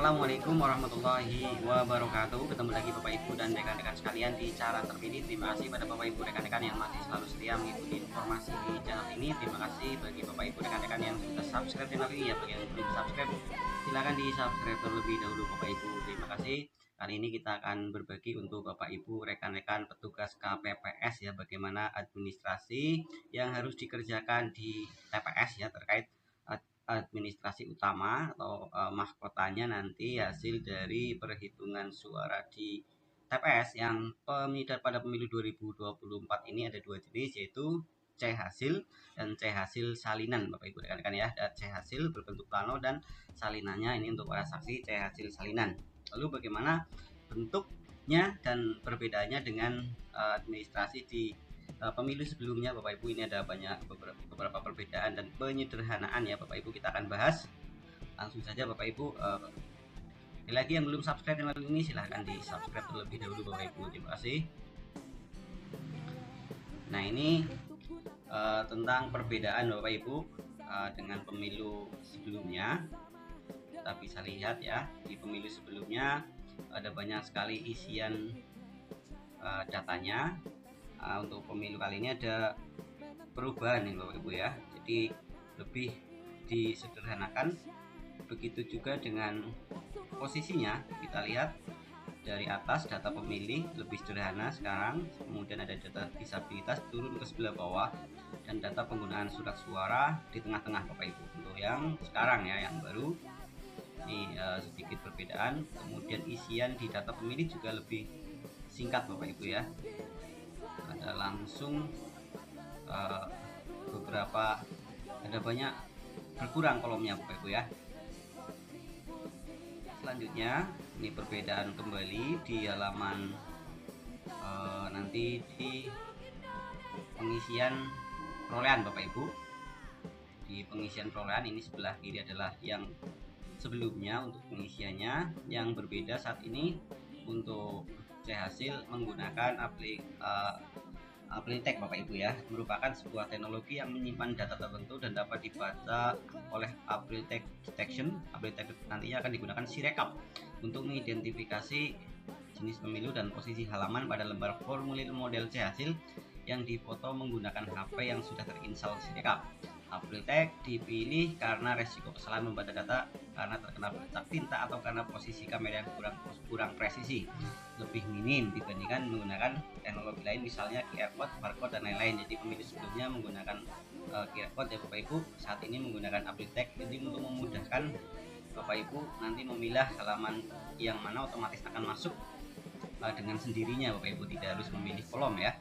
Assalamualaikum warahmatullahi wabarakatuh. Ketemu lagi Bapak Ibu dan rekan-rekan sekalian di Cara Terpilih. Terima kasih pada Bapak Ibu rekan-rekan yang masih selalu setia mengikuti informasi di channel ini. Terima kasih bagi Bapak Ibu rekan-rekan yang sudah subscribe channel ini. Ya, bagi yang belum subscribe silahkan di subscribe terlebih dahulu Bapak Ibu. Terima kasih. Kali ini kita akan berbagi untuk Bapak Ibu rekan-rekan petugas KPPS ya, bagaimana administrasi yang harus dikerjakan di TPS ya, terkait administrasi utama atau mahkotanya nanti hasil dari perhitungan suara di TPS yang pada pemilu 2024 ini ada dua jenis, yaitu C hasil dan C hasil salinan Bapak Ibu rekan-rekan ya. Dan C hasil berbentuk plano dan salinannya ini untuk para saksi C hasil salinan. Lalu bagaimana bentuknya dan perbedaannya dengan administrasi di pemilu sebelumnya Bapak Ibu. Ini ada beberapa perbedaan dan penyederhanaan ya Bapak Ibu, kita akan bahas langsung saja Bapak Ibu. Lagi yang belum subscribe channel ini silahkan di subscribe terlebih dahulu Bapak Ibu. Terima kasih. Nah, ini tentang perbedaan Bapak Ibu dengan pemilu sebelumnya. Kita bisa lihat ya, di pemilu sebelumnya ada banyak sekali isian datanya. Untuk pemilu kali ini ada perubahan nih Bapak Ibu ya, jadi lebih disederhanakan. Begitu juga dengan posisinya, kita lihat dari atas data pemilih lebih sederhana sekarang, kemudian ada data disabilitas turun ke sebelah bawah, dan data penggunaan surat suara di tengah-tengah Bapak Ibu. Untuk yang sekarang ya, yang baru ini sedikit perbedaan. Kemudian isian di data pemilih juga lebih singkat Bapak Ibu ya, ada langsung ada banyak berkurang kolomnya Bapak Ibu ya. Selanjutnya ini perbedaan kembali di halaman nanti di pengisian perolehan Bapak Ibu. Di pengisian perolehan ini sebelah kiri adalah yang sebelumnya untuk pengisiannya. Yang berbeda saat ini untuk C hasil menggunakan Apriltek Bapak Ibu ya, merupakan sebuah teknologi yang menyimpan data tertentu dan dapat dibaca oleh Apriltek Detection. Apriltek nantinya akan digunakan Sirekap untuk mengidentifikasi jenis pemilu dan posisi halaman pada lembar formulir model C hasil yang difoto menggunakan HP yang sudah terinstall Sirekap. Apriltek dipilih karena resiko kesalahan membaca data karena terkena bercak tinta atau karena posisi kamera yang kurang presisi lebih minim dibandingkan menggunakan teknologi lain, misalnya QR code, barcode dan lain-lain. Jadi pemilih sebelumnya menggunakan QR code ya Bapak Ibu, saat ini menggunakan Apriltek. Jadi untuk memudahkan Bapak Ibu nanti memilah halaman yang mana otomatis akan masuk dengan sendirinya Bapak Ibu, tidak harus memilih kolom ya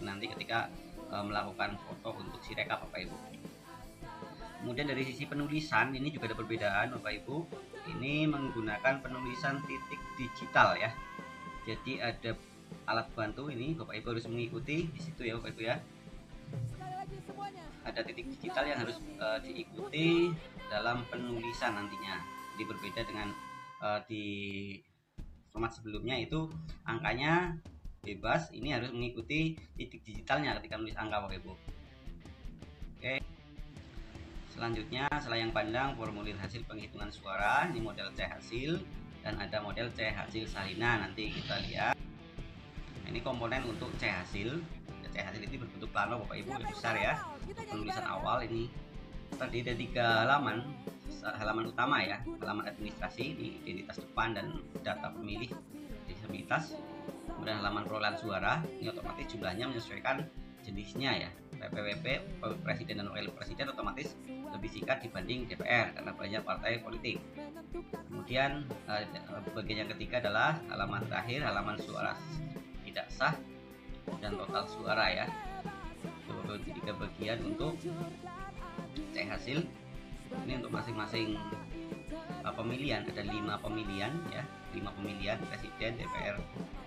nanti ketika melakukan foto untuk Sirekap Bapak Ibu. Kemudian dari sisi penulisan ini juga ada perbedaan Bapak Ibu. Ini menggunakan penulisan titik digital ya. Jadi ada alat bantu ini Bapak Ibu harus mengikuti di situ ya Bapak Ibu ya. Ada titik digital yang harus diikuti dalam penulisan nantinya. Jadi berbeda dengan di format sebelumnya itu angkanya bebas, ini harus mengikuti titik digitalnya ketika menulis angka Bapak Ibu. Oke. Selanjutnya selayang pandang formulir hasil penghitungan suara, ini model C hasil dan ada model C hasil salinan. Nanti kita lihat. Nah, ini komponen untuk C hasil. C hasil ini berbentuk plano Bapak Ibu, lebih besar ya. Penulisan awal ini terdiri dari 3 halaman. Halaman utama ya, halaman administrasi, ini identitas depan dan data pemilih disabilitas. Kemudian halaman perolehan suara, ini otomatis jumlahnya menyesuaikan jenisnya ya. PPWP, presiden dan wakil presiden otomatis lebih singkat dibanding DPR karena banyak partai politik. Kemudian bagian yang ketiga adalah halaman terakhir, halaman suara tidak sah dan total suara ya. Itu 3 bagian untuk C hasil. Ini untuk masing-masing pemilihan, ada 5 pemilihan ya, 5 pemilihan presiden, DPR,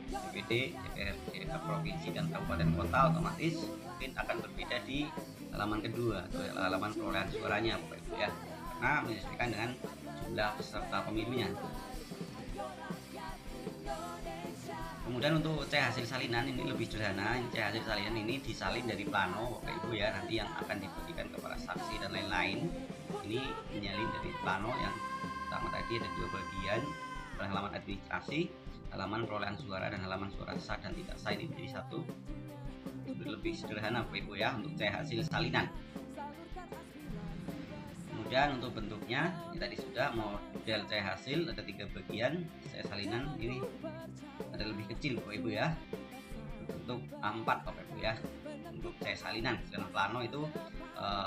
DPD, DPRD provinsi dan kabupaten kota. Otomatis mungkin akan berbeda di halaman kedua atau halaman perolehan suaranya Bapak Ibu ya, karena menyesuaikan dengan jumlah peserta pemilunya. Kemudian untuk C hasil salinan ini lebih sederhana. C hasil salinan ini disalin dari plano Bapak Ibu ya, nanti yang akan dibagikan kepada saksi dan lain-lain. Ini menyalin dari plano yang pertama tadi Tadi ada dua bagian, halaman administrasi, halaman perolehan suara, dan halaman suara sah dan tidak sah ini menjadi satu. Lebih sederhana Bapak Ibu ya untuk C hasil salinan. Kemudian untuk bentuknya ini tadi sudah model C hasil ada 3 bagian. C salinan ini ada lebih kecil Bapak Ibu ya, bentuk A4 Bapak Ibu ya untuk C salinan, sedangkan plano itu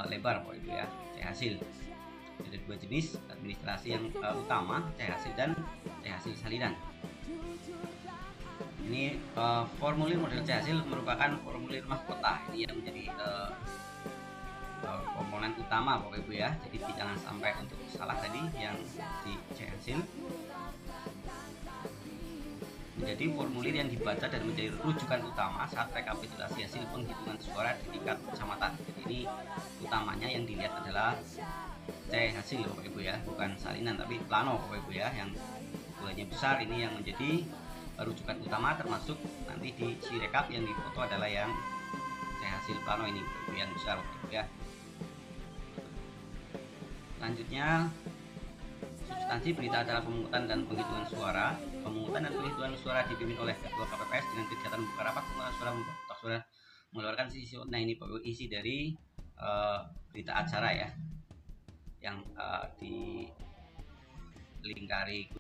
lebar Bapak Ibu ya. C hasil ada 2 jenis administrasi yang utama, C hasil dan C hasil salinan. Ini formulir model C hasil merupakan formulir mahkota, ini yang menjadi komponen utama Bapak Ibu ya. Jadi jangan sampai untuk salah tadi yang di C hasil. Menjadi formulir yang dibaca dan menjadi rujukan utama saat rekapitulasi hasil penghitungan suara di tingkat kecamatan. Jadi ini utamanya yang dilihat adalah C hasil Bapak Ibu ya, bukan salinan tapi plano Bapak Ibu ya, yang ukurannya besar ini yang menjadi rujukan utama, termasuk nanti di Sirekap yang difoto adalah yang C hasil plano ini Bapak Ibu, yang besar Bapak Ibu ya. Selanjutnya substansi berita acara pemungutan dan penghitungan suara. Pemungutan dan penghitungan suara dipimpin oleh Ketua KPPS dengan kegiatan membuka rapat pemungutan suara, membuka suara, mengeluarkan sisi. Nah ini Bapak Ibu isi dari berita acara ya, yang dilingkari.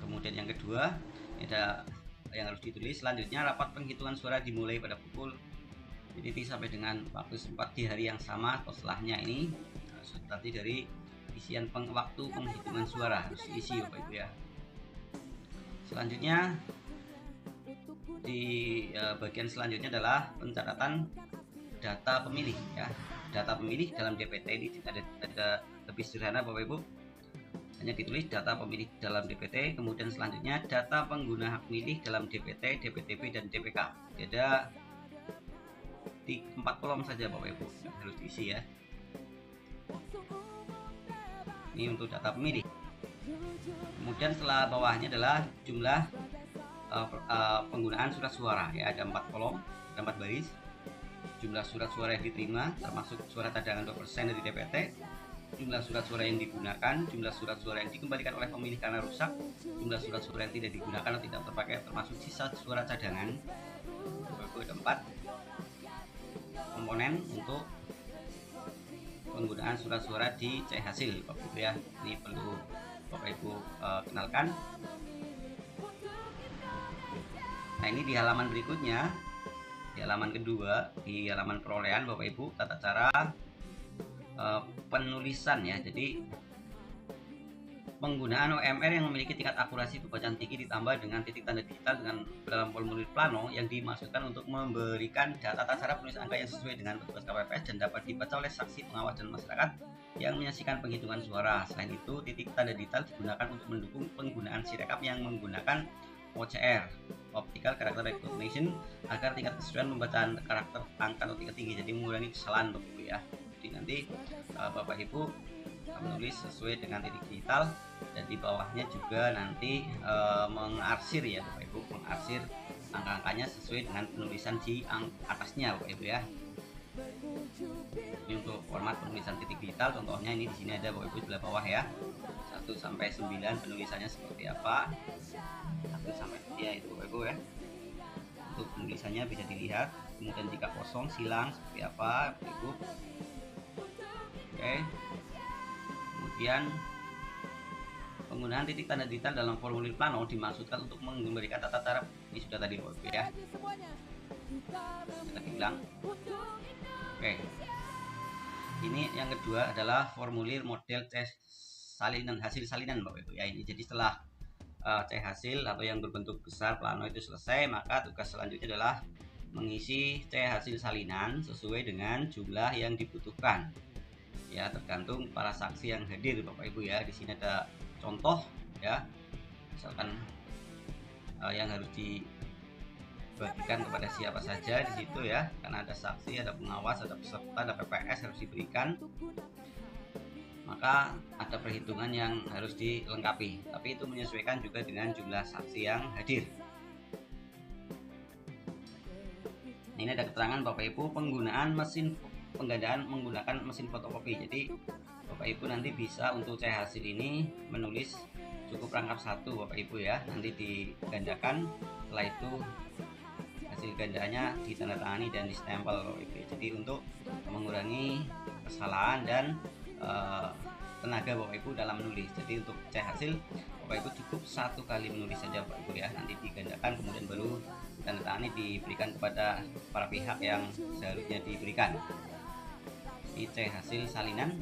Kemudian yang kedua ada yang harus ditulis. Selanjutnya rapat penghitungan suara dimulai pada pukul sampai dengan waktu sempat di hari yang sama atau setelahnya. Ini substansi dari isian waktu penghitungan suara harus diisi Bapak Ibu ya. Selanjutnya di bagian selanjutnya adalah pencatatan data pemilih ya. Data pemilih dalam DPT ini ada lebih sederhana Bapak Ibu, hanya ditulis data pemilih dalam DPT. Kemudian selanjutnya data pengguna hak pilih dalam DPT, DPTB dan DPK. Ada 4 kolom saja Bapak Ibu yang harus diisi ya. Ini untuk data pemilih. Kemudian setelah bawahnya adalah jumlah penggunaan surat suara ya, ada 4 kolom, ada 4 baris. Jumlah surat suara yang diterima termasuk suara cadangan 2% dari DPT, jumlah surat suara yang digunakan, jumlah surat suara yang dikembalikan oleh pemilih karena rusak, jumlah surat suara yang tidak digunakan atau tidak terpakai termasuk sisa surat cadangan. Ada 4 komponen untuk penggunaan surat suara di C hasil Bapak Ibu ya. Ini perlu Bapak Ibu kenalkan. Nah ini di halaman berikutnya, di halaman kedua, di halaman perolehan Bapak Ibu, tata cara penulisan ya. Jadi penggunaan OMR yang memiliki tingkat akurasi pembacaan tinggi ditambah dengan titik tanda digital dalam formulir plano yang dimaksudkan untuk memberikan data tata cara penulis angka yang sesuai dengan petugas KPPS dan dapat dibaca oleh saksi, pengawas dan masyarakat yang menyaksikan penghitungan suara. Selain itu, titik tanda digital digunakan untuk mendukung penggunaan Sirekap yang menggunakan OCR, Optical Character Recognition, agar tingkat kesesuaian pembacaan karakter angka atau tingkat tinggi, jadi mengurangi kesalahan Bapak Ibu ya. Jadi nanti Bapak Ibu menulis sesuai dengan titik digital, dan di bawahnya juga nanti mengarsir ya Bapak Ibu, mengarsir angka-angkanya sesuai dengan penulisan di atasnya Bapak Ibu ya. Ini untuk format penulisan titik digital, contohnya ini di sini ada Bapak Ibu sebelah bawah ya, 1 sampai 9 penulisannya seperti apa, 1 sampai ya itu Bapak Ibu ya. Untuk penulisannya bisa dilihat. Kemudian jika kosong silang seperti apa Bapak Ibu. Oke. Kemudian penggunaan titik tanda digital dalam formulir plano dimaksudkan untuk memberikan tata cara, ini sudah tadi Bapak Ibu ya, kita bilang. Oke, ini yang kedua adalah formulir model C salinan, hasil salinan Bapak Ibu ya. Ini jadi setelah C hasil atau yang berbentuk besar plano itu selesai, maka tugas selanjutnya adalah mengisi C hasil salinan sesuai dengan jumlah yang dibutuhkan ya, tergantung para saksi yang hadir Bapak Ibu ya. Di sini ada contoh ya, misalkan yang harus dibagikan kepada siapa saja di situ ya, karena ada saksi, ada pengawas, ada peserta, ada PPS harus diberikan, maka ada perhitungan yang harus dilengkapi, tapi itu menyesuaikan juga dengan jumlah saksi yang hadir. Nah, ini ada keterangan Bapak Ibu penggunaan mesin penggandaan menggunakan mesin fotokopi. Jadi Bapak Bapak Ibu nanti bisa untuk C hasil ini menulis cukup rangkap satu Bapak Ibu ya, nanti digandakan, setelah itu hasil gandanya ditandatangani dan distempel Bapak Ibu. Jadi untuk mengurangi kesalahan dan tenaga Bapak Ibu dalam menulis. Jadi untuk C hasil Bapak Ibu cukup satu kali menulis saja Bapak Ibu ya, nanti digandakan kemudian baru ditandatangani diberikan kepada para pihak yang seharusnya diberikan. Di C hasil salinan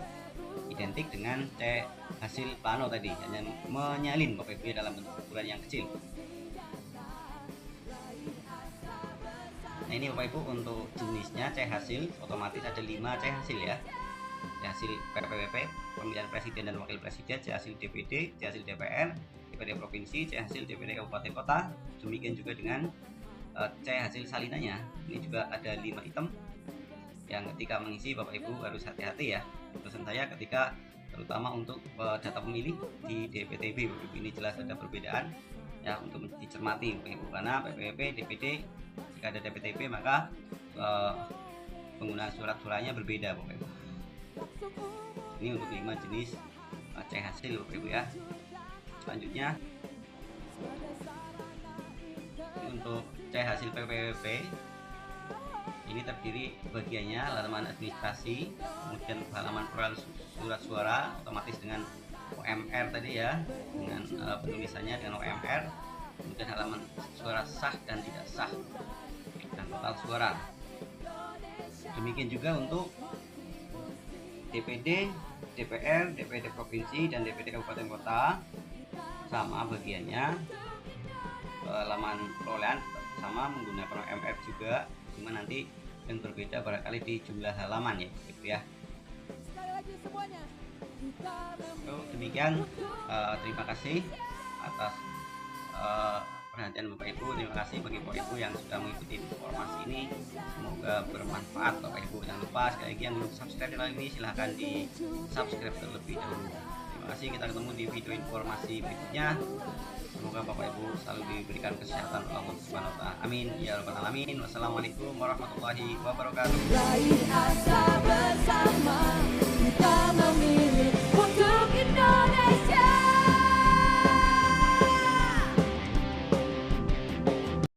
identik dengan C hasil plano tadi, hanya menyalin Bapak Ibu dalam bentuk ukuran yang kecil. Nah ini Bapak Ibu untuk jenisnya C hasil otomatis ada 5 C hasil ya. C hasil PPWP pemilihan presiden dan wakil presiden, C hasil DPD, C hasil DPR, DPD provinsi, C hasil DPD kabupaten kota. Demikian juga dengan C hasil salinannya, ini juga ada 5 item yang ketika mengisi Bapak Ibu harus hati-hati ya. Pesan saya ketika terutama untuk data pemilih di DPTB Bapak Ibu, ini jelas ada perbedaan ya untuk dicermati Bapak Ibu, karena PPWP, DPD jika ada DPTB maka penggunaan surat-suratnya berbeda Bapak Ibu. Ini untuk 5 jenis C hasil Bapak Ibu ya. Selanjutnya ini untuk C hasil PPWP, ini terdiri bagiannya halaman administrasi, kemudian halaman perolehan surat suara otomatis dengan OMR tadi ya, dengan penulisannya dengan OMR, kemudian halaman suara sah dan tidak sah, dan total suara. Demikian juga untuk DPD, DPR, DPD provinsi dan DPD kabupaten kota, sama bagiannya halaman perolehan sama menggunakan OMR juga, cuma nanti yang berbeda barangkali di jumlah halaman ya gitu ya. Demikian terima kasih atas perhatian Bapak Ibu. Terima kasih bagi Bapak Ibu yang sudah mengikuti informasi ini, semoga bermanfaat Bapak Ibu. Jangan lupa sekali lagi yang belum subscribe channel ini silahkan di subscribe terlebih dahulu. Terima kasih, kita ketemu di video informasi berikutnya. Semoga Bapak Ibu selalu diberikan kesehatan oleh Allah Subhanahu wa taala. Amin ya rabbal alamin. Wassalamualaikum warahmatullahi wabarakatuh.